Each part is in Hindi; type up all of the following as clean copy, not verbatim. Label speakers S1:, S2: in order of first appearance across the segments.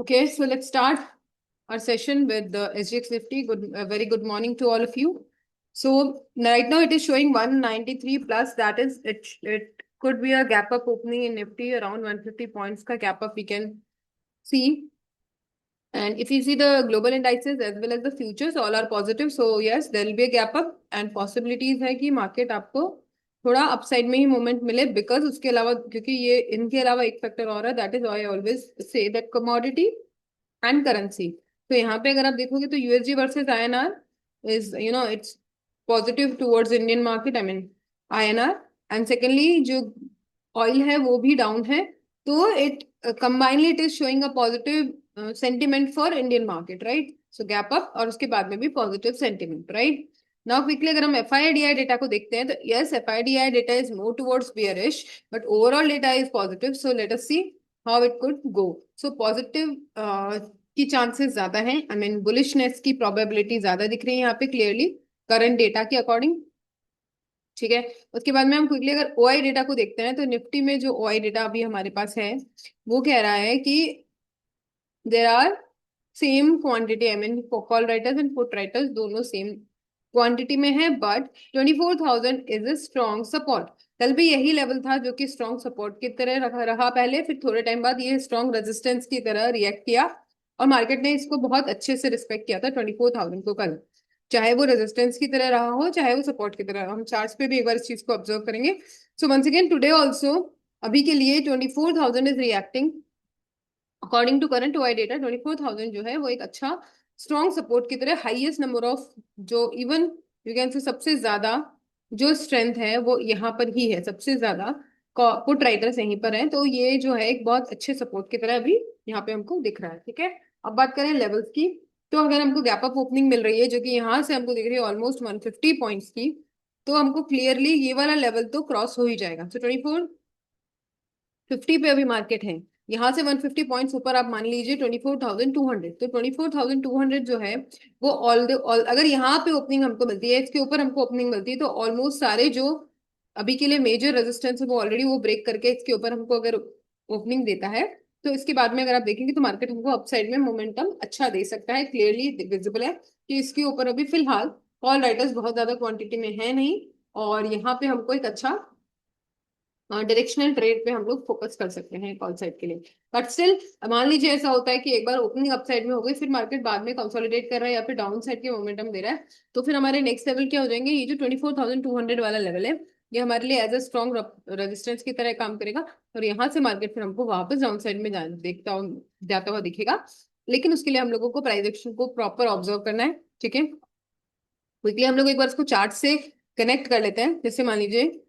S1: Okay, so let's start our session with the SGX Nifty. Very good morning to all of you. So right now it is showing 193 plus. That is, it could be a gap up opening in Nifty around 150 points का gap up we can see. And if you see the global indices as well as the futures, all are positive. So yes, there will be a gap up and possibilities है कि market आपको थोड़ा अपसाइड में ही मूवमेंट मिले बिकॉज उसके अलावा क्योंकि ये इनके अलावा एक फैक्टर और है that is I always say that commodity and currency. तो यहाँ पे अगर आप देखोगे तो USD versus INR is it's positive towards Indian market I mean INR. And secondly जो ऑयल है वो भी डाउन है। तो it combinedly it is showing a positive sentiment for Indian market right. So gap up और उसके बाद में भी positive sentiment right. Now quickly अगर हम एफआईडीआई डेटा को देखते हैं तो yes FIDI data is more towards bearish but overall data is positive. So let us see how it could go. So positive की चांसेस ज्यादा हैं आई मीन बुलिशनेस की प्रोबेबिलिटी ज्यादा दिख रही है यहाँ पे क्लियरली करंट डेटा के अकॉर्डिंग। ठीक है, उसके बाद में हम क्विकली अगर ओआई डेटा को देखते हैं तो निफ्टी में जो ओआई डेटा अभी हमारे पास है वो कह रहा है कि there are same quantity I mean call writers and put writers दोनों सेम क्वांटिटी में है but 24,000 is a strong support. कल भी यही लेवल था जो कि स्ट्रॉन्ग सपोर्ट की तरह रहा पहले, फिर थोड़े टाइम बाद ये स्ट्रॉन्ग रेजिस्टेंस की तरह रिएक्ट किया और मार्केट ने इसको बहुत अच्छे से रिस्पेक्ट किया था 24,000 को कल। चाहे वो रेजिस्टेंस की तरह रहा हो चाहे वो सपोर्ट की तरह, हम चार्ट्स पे भी एक बार इस चीज को ऑब्जर्व करेंगे। So once again today also अभी के लिए 24,000 is reacting according to current OI data. 24,000 जो है वो एक अच्छा स्ट्रॉन्ग सपोर्ट की तरह हाईएस्ट नंबर ऑफ जो इवन यू कैन से सबसे ज्यादा जो स्ट्रेंथ है वो यहाँ पर ही है, सबसे ज्यादा पुट राइटर्स यहीं पर हैं। तो ये जो है एक बहुत अच्छे सपोर्ट की तरह अभी यहाँ पे हमको दिख रहा है। ठीक है, अब बात करें लेवल्स की तो अगर हमको गैप अप ओपनिंग मिल रही है जो कि यहाँ से हमको दिख रही है ऑलमोस्ट 150 पॉइंट्स की, तो हमको क्लियरली ये वाला लेवल तो क्रॉस हो ही जाएगा। तो 2450 पे अभी मार्केट है, यहाँ से 150 पॉइंट्स ऊपर आप मान लीजिए 24,200। तो 24,200 जो है वो ऑल अगर यहाँ पे ओपनिंग हमको मिलती है, इसके ऊपर हमको ओपनिंग मिलती है तो ऑलमोस्ट सारे जो अभी के लिए मेजर रेजिस्टेंस है वो ऑलरेडी वो ब्रेक करके इसके ऊपर हमको अगर ओपनिंग देता है तो इसके बाद में अगर आप देखेंगे तो मार्केट हमको अपसाइड में मोमेंटम अच्छा दे सकता है। क्लियरली विजिबल है कि इसके ऊपर अभी फिलहाल कॉल राइटर्स बहुत ज्यादा क्वांटिटी में है नहीं और यहाँ पे हमको एक अच्छा डायरेक्शनल ट्रेड पे हम लोग फोकस कर सकते हैं कॉल साइड के लिए। बट स्टिल मान लीजिए ऐसा होता है कि एक बार ओपनिंग अप साइड में हो गई फिर मार्केट बाद में कंसोलिडेट कर रहा है या फिर डाउन साइड के मोमेंटम दे रहा है तो फिर हमारे नेक्स्ट लेवल क्या हो जाएंगे, ये जो 24,200 वाला लेवल है ये हमारे लिए एज अ स्ट्रॉन्ग रेजिस्टेंस की तरह काम करेगा और यहाँ से मार्केट फिर हमको वापस डाउन साइड में जाता हुआ दिखेगा। लेकिन उसके लिए हम लोगों को प्राइस एक्शन को प्रॉपर ऑब्जर्व करना है। ठीक है, क्विकली हम लोग एक बार इसको चार्ट से कनेक्ट कर लेते हैं। जैसे मान लीजिए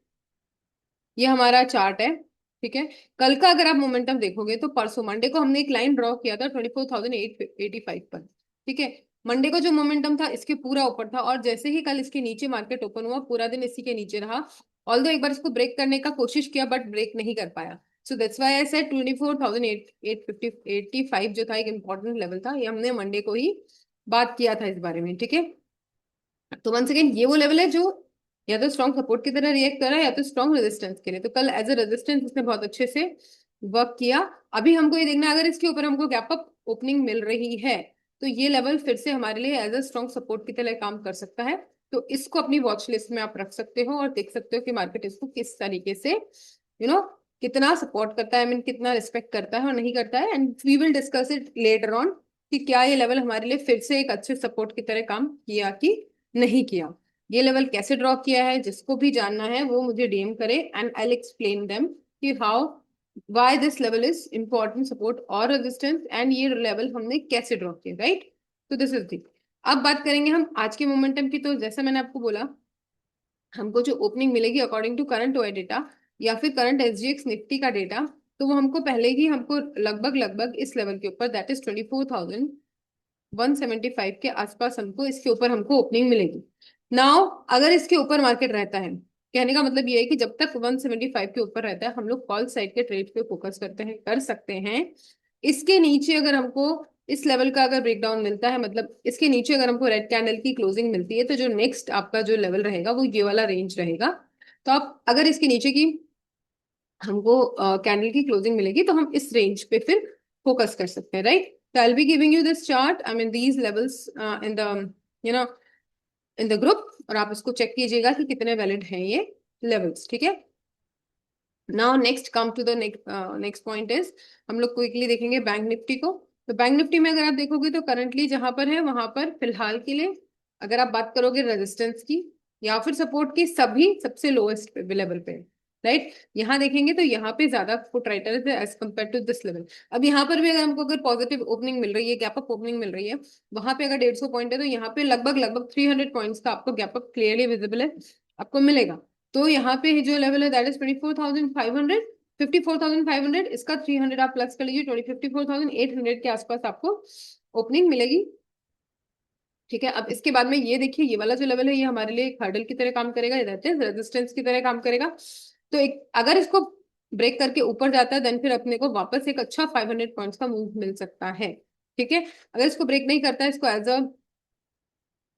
S1: ये हमारा चार्ट है। ठीक है, कल का अगर आप मोमेंटम देखोगे तो परसों मंडे को हमने एक लाइन ड्रॉ किया था 24,885 पर। ठीक है, मंडे को जो मोमेंटम था इसके पूरा ऊपर था और जैसे ही कल इसके नीचे मार्केट ओपन हुआ पूरा दिन इसी के नीचे रहा। ऑल्दो एक बार इसको ब्रेक करने का कोशिश किया बट ब्रेक नहीं कर पाया। So that's why I said 24,885 जो था एक इंपॉर्टेंट लेवल था, ये हमने मंडे को ही बात किया था इस बारे में। ठीक है, तो वन सेकेंड ये वो लेवल है जो या तो स्ट्रॉन्ग सपोर्ट की तरह रिएक्ट कर रहा है या तो स्ट्रॉन्ग रेजिस्टेंस के लिए। तो कल एज अ रेजिस्टेंस इसने बहुत अच्छे से वर्क किया। अभी हमको ये देखना है अगर इसके ऊपर हमको गैप अप ओपनिंग मिल रही है तो ये लेवल फिर से हमारे लिए एज अ स्ट्रॉन्ग सपोर्ट की तरह काम कर सकता है। तो इसको अपनी वॉच लिस्ट में आप रख सकते हो और देख सकते हो कि मार्केट इसको किस तरीके से कितना सपोर्ट करता है, I mean, कितना रिस्पेक्ट करता है और नहीं करता है। And we will discuss it later on कि क्या ये लेवल हमारे लिए फिर से एक अच्छे सपोर्ट की तरह काम किया कि नहीं किया। ये लेवल कैसे ड्रॉ किया है जिसको भी जानना है वो मुझे डीएम करे एंड आई एक्सप्लेन देम कि how why this level is important support और रेजिस्टेंस एंड ये लेवल हमने कैसे ड्रॉ किया राइट। तो दिस इज थिंग। अब बात करेंगे हम आज के मोमेंटम की। तो जैसा मैंने आपको बोला हमको जो ओपनिंग मिलेगी according to current OI data या फिर करंट एसजीएक्स निफ्टी का डेटा तो वो हमको पहले ही हमको लगभग लगभग इस लेवल के ऊपर दैट इज 24,175 के आसपास हमको इसके ऊपर हमको ओपनिंग मिलेगी। नाउ अगर इसके ऊपर मार्केट रहता है, कहने का मतलब ये है कि जब तक 175 के ऊपर रहता है हम लोग कॉल साइड के ट्रेड पे फोकस करते हैं कर सकते हैं। इसके नीचे अगर हमको इस लेवल का अगर ब्रेकडाउन मिलता है मतलब इसके नीचे अगर हमको रेड कैंडल की क्लोजिंग मिलती है तो जो नेक्स्ट आपका जो लेवल रहेगा वो ये वाला रेंज रहेगा। तो आप अगर इसके नीचे की हमको कैंडल की क्लोजिंग मिलेगी तो हम इस रेंज पे फिर फोकस कर सकते हैं right. So I'll be giving you this chart, I mean these levels in the you know in the group, और आप इसको चेक कीजिएगा कि कितने वैलिड हैं ये लेवल्स, ठीक है। Now next come to the next point is, हम लोग क्विकली देखेंगे बैंक निफ्टी को। तो बैंक निफ्टी में अगर आप देखोगे तो करंटली जहां पर है वहां पर फिलहाल के लिए अगर आप बात करोगे रेजिस्टेंस की या फिर सपोर्ट की, सभी सबसे लोएस्ट लेवल पे, राइट। यहाँ देखेंगे तो यहाँ पे ज्यादा पुट राइटर है as compare to this level. अब यहाँ पर भी अगर हमको अगर पॉजिटिव ओपनिंग मिल रही है, गैप अप ओपनिंग मिल रही है, वहां पे अगर 150 पॉइंट है तो यहाँ पे लगभग लगभग 300 पॉइंट्स का आपको गैप अप क्लियरली विजिबल है, आपको मिलेगा। तो यहाँ पे जो लेवल है दैट इज 24,500, 54,500, इसका 300 आप प्लस कर लीजिए, 54,800 के आसपास आपको ओपनिंग मिलेगी, ठीक है। अब इसके बाद में ये देखिए, ये वाला जो लेवल है ये हमारे लिए एक हर्डल की तरह काम करेगा, रेजिस्टेंस की तरह काम करेगा। तो एक अगर इसको ब्रेक करके ऊपर जाता है देन फिर अपने को वापस एक अच्छा 500 पॉइंट्स का मूव मिल सकता है, ठीक है। अगर इसको ब्रेक नहीं करता है, इसको एज अ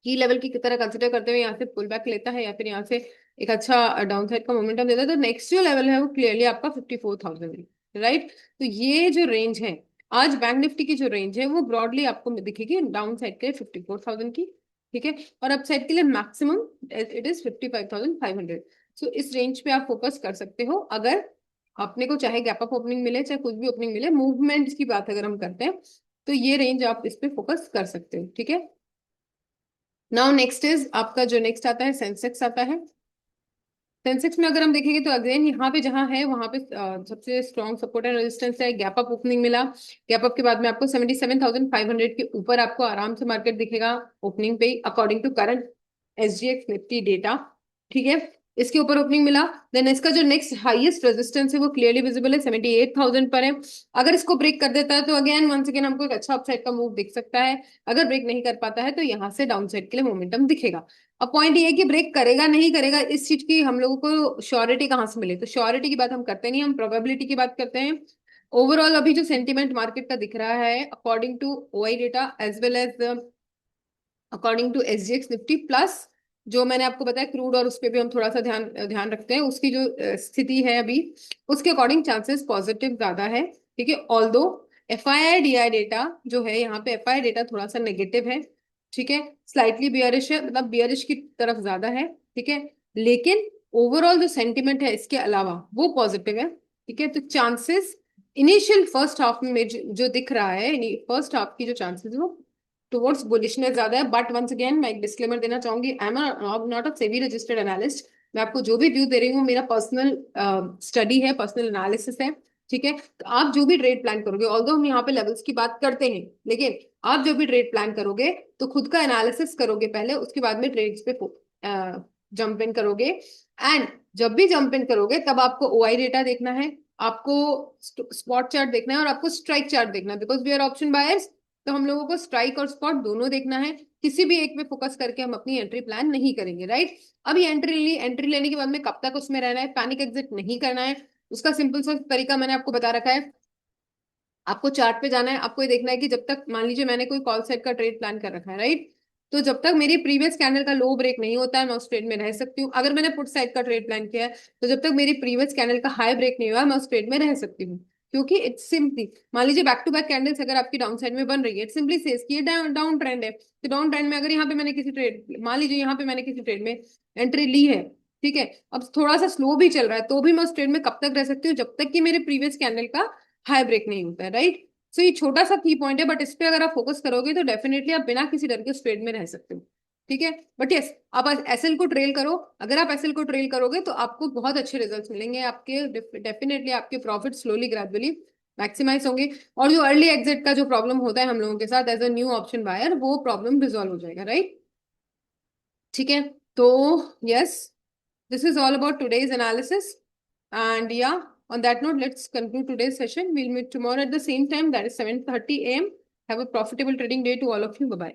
S1: की लेवल की तरह कंसिडर करते हुए यहाँ से पुल बैक लेता है या फिर यहाँ से एक अच्छा डाउन साइड का मोमेंटम देता है, तो नेक्स्ट जो लेवल है वो क्लियरली आपका 54,000 है, राइट। तो ये जो रेंज है आज बैंक निफ्टी की जो रेंज है वो ब्रॉडली आपको दिखेगी डाउन साइड के 54,000 की, ठीक है। और अप साइड के लिए मैक्सिमम इट इज 55,500। सो इस रेंज पे आप फोकस कर सकते हो अगर अपने को चाहे गैप अप ओपनिंग मिले चाहे कुछ भी ओपनिंग मिले। मूवमेंट की बात अगर हम करते हैं तो ये रेंज आप इस पे फोकस कर सकते हो, ठीक है। नाउ नेक्स्ट इज आपका जो नेक्स्ट आता है सेंसेक्स आता है। सेंसेक्स में अगर हम देखेंगे तो अगेन यहाँ पे जहां है वहां पे सबसे स्ट्रॉन्ग सपोर्ट एंड रेजिस्टेंस है, गैप अप ओपनिंग मिला। गैप अप के बाद में आपको 77,500 के ऊपर आपको आराम से मार्केट दिखेगा ओपनिंग पे according to current SGX Nifty data, ठीक है। इसके ऊपर ओपनिंग मिला, देन इसका जो नेक्स्ट हाईएस्ट रेजिस्टेंस है वो क्लियरली विजिबल है, 78,000 पर है। अगर इसको ब्रेक कर देता है तो अगेन वंस अगेन हमको एक अच्छा अपसाइड का मूव दिख सकता है। अगर ब्रेक नहीं कर पाता है तो यहाँ से डाउन साइड के लिए मोमेंटम दिखेगा। अब पॉइंट ये है कि ब्रेक करेगा नहीं करेगा इस चीज की हम लोगों को श्योरिटी कहाँ से मिले, तो श्योरिटी की बात हम करते नहीं, हम प्रोबेबिलिटी की बात करते हैं। ओवरऑल अभी जो सेंटीमेंट मार्केट का दिख रहा है according to OI data as well as according to SGX Nifty plus जो मैंने आपको बताया क्रूड, और उस पर भी हम थोड़ा सा ध्यान ध्यान रखते हैं, उसकी जो स्थिति है अभी उसके अकॉर्डिंग चांसेस पॉजिटिव ज्यादा है, ठीक है। ऑल्दो FII DI डेटा जो है यहाँ पे FII डेटा थोड़ा सा नेगेटिव है, ठीक है, स्लाइटली बियरिश है, मतलब बियरिश की तरफ ज्यादा है, ठीक है। लेकिन ओवरऑल जो सेंटिमेंट है इसके अलावा वो पॉजिटिव है, ठीक है। तो चांसेस इनिशियल फर्स्ट हाफ में जो दिख रहा है, फर्स्ट हाफ की जो चांसेस है वो टुवर्ड्स बुलिशनेस ज्यादा है। बट वंस अगेन मैं एक डिस्क्लेमर देना चाहूंगी, I am not a SEBI registered analyst. मैं आपको जो भी व्यू दे रही हूँ मेरा पर्सनल स्टडी है, पर्सनल एनालिसिस है, ठीक है। तो आप जो भी ट्रेड प्लान करोगे, ऑल्दो हम यहाँ पे लेवल्स की बात करते हैं, लेकिन आप जो भी ट्रेड प्लान करोगे तो खुद का एनालिसिस करोगे पहले, उसके बाद में ट्रेड्स पे जंप इन करोगे। एंड जब भी जंप इन करोगे तब आपको OI डेटा देखना है, आपको स्पॉट चार्ट देखना है और आपको स्ट्राइक चार्ट देखना है, because we are option buyers. तो हम लोगों को स्ट्राइक और स्पॉट दोनों देखना है, किसी भी एक पे फोकस करके हम अपनी एंट्री प्लान नहीं करेंगे, राइट। अभी एंट्री लेने के बाद में कब तक उसमें रहना है, पैनिक एग्जिट नहीं करना है, उसका सिंपल सा तरीका मैंने आपको बता रखा है। आपको चार्ट पे जाना है, आपको ये देखना है कि जब तक मान लीजिए मैंने कोई कॉल सेट का ट्रेड प्लान कर रखा है, राइट, तो जब तक मेरी प्रीवियस कैंडल का लो ब्रेक नहीं होता है मैं उस ट्रेड में रह सकती हूँ। अगर मैंने पुट साइड का ट्रेड प्लान किया है तो जब तक मेरी प्रीवियस कैंडल का हाई ब्रेक नहीं हुआ मैं उस ट्रेड में रह सकती हूँ, क्योंकि इट्स सिंपली मान लीजिए बैक टू बैक कैंडल्स अगर आपकी डाउन साइड में बन रही है, इट सिंपली सेज कि ये डाउन ट्रेंड है। तो डाउन ट्रेंड में अगर यहाँ पे मैंने किसी ट्रेड, मान लीजिए यहाँ पे मैंने किसी ट्रेड में एंट्री ली है, ठीक है, अब थोड़ा सा स्लो भी चल रहा है तो भी मैं उस ट्रेड में कब तक रह सकती हूँ, जब तक कि मेरे प्रीवियस कैंडल का हाई ब्रेक नहीं होता है, राइट। सो ये छोटा सा की पॉइंट है, बट इस पे अगर आप फोकस करोगे तो डेफिनेटली आप बिना किसी डर के उस ट्रेड में रह सकते हो, ठीक है। बट यस, आप SL को ट्रेल करो, अगर आप SL को ट्रेल करोगे तो आपको बहुत अच्छे रिजल्ट्स मिलेंगे, आपके डेफिनेटली आपके प्रॉफिट स्लोली ग्रेजुअली मैक्सिमाइज होंगे, और जो अर्ली एग्जिट का जो प्रॉब्लम होता है हम लोगों के साथ as a new option buyer, वो प्रॉब्लम रिजॉल्व हो जाएगा, राइट, ठीक है। तो yes, this is all about today's analysis. And yeah, on that note, let's conclude today's session. We'll meet tomorrow at the same time, that is 7:30 a.m. Have a profitable trading day to all of you. Bye bye.